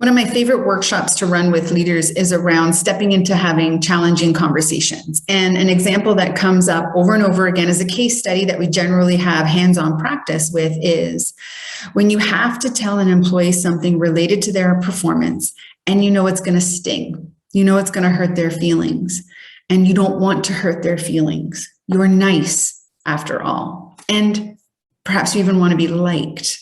One of my favorite workshops to run with leaders is around stepping into having challenging conversations. And an example that comes up over and over again as a case study that we generally have hands-on practice with is when you have to tell an employee something related to their performance and you know it's going to sting, you know it's going to hurt their feelings, and you don't want to hurt their feelings. You're nice after all. And perhaps you even want to be liked.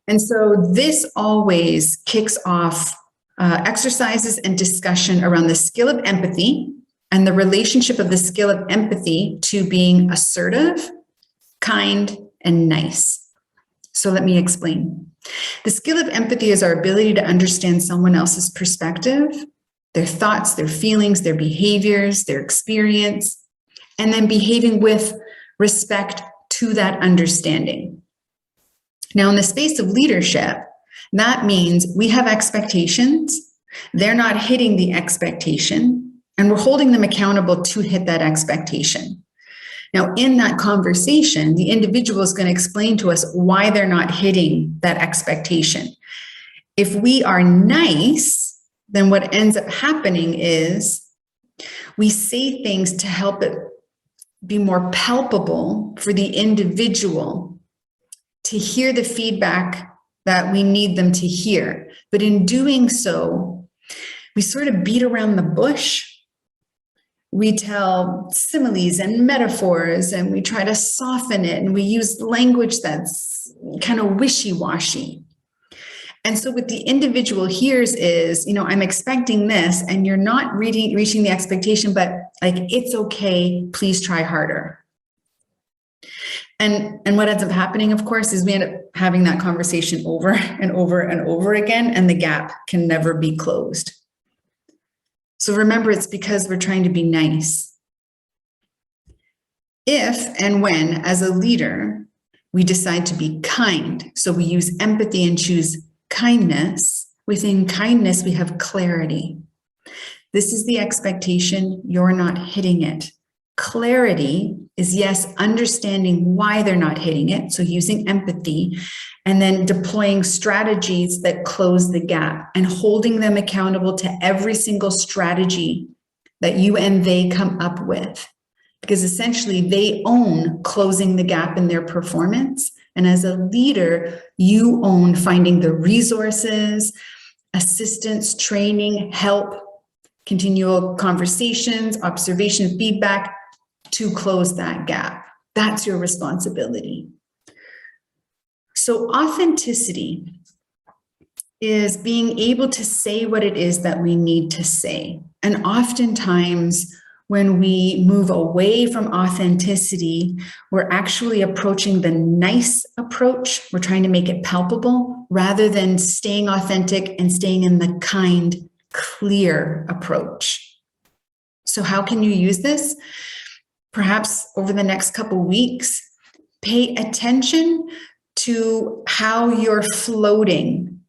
And so this always kicks off exercises and discussion around the skill of empathy and the relationship of the skill of empathy to being assertive, kind, and nice. So let me explain. The skill of empathy is our ability to understand someone else's perspective, their thoughts, their feelings, their behaviors, their experience, and then behaving with respect to that understanding. Now, in the space of leadership, that means we have expectations, they're not hitting the expectation, and we're holding them accountable to hit that expectation. Now, in that conversation, the individual is going to explain to us why they're not hitting that expectation. If we are nice, then what ends up happening is we say things to help it be more palpable for the individual to hear the feedback that we need them to hear. But in doing so, we sort of beat around the bush. We tell similes and metaphors, and we try to soften it, and we use language that's kind of wishy-washy. And so what the individual hears is, I'm expecting this, and you're not reaching the expectation, but like, it's okay, please try harder. And what ends up happening, of course, is we end up having that conversation over and over and over again, and the gap can never be closed. So remember, it's because we're trying to be nice. If and when, as a leader, we decide to be kind, so we use empathy and choose kindness, within kindness, we have clarity. This is the expectation, you're not hitting it. Clarity is, yes, understanding why they're not hitting it, so using empathy, and then deploying strategies that close the gap and holding them accountable to every single strategy that you and they come up with. Because essentially they own closing the gap in their performance. And as a leader, you own finding the resources, assistance, training, help, continual conversations, observation, feedback, to close that gap. That's your responsibility. So authenticity is being able to say what it is that we need to say. And oftentimes when we move away from authenticity, we're actually approaching the nice approach. We're trying to make it palpable rather than staying authentic and staying in the kind, clear approach. So how can you use this? Perhaps over the next couple weeks, pay attention to how you're floating.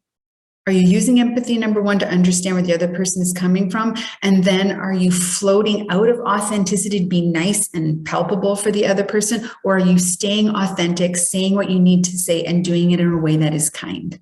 Are you using empathy, number one, to understand where the other person is coming from? And then are you floating out of authenticity to be nice and palpable for the other person? Or are you staying authentic, saying what you need to say and doing it in a way that is kind?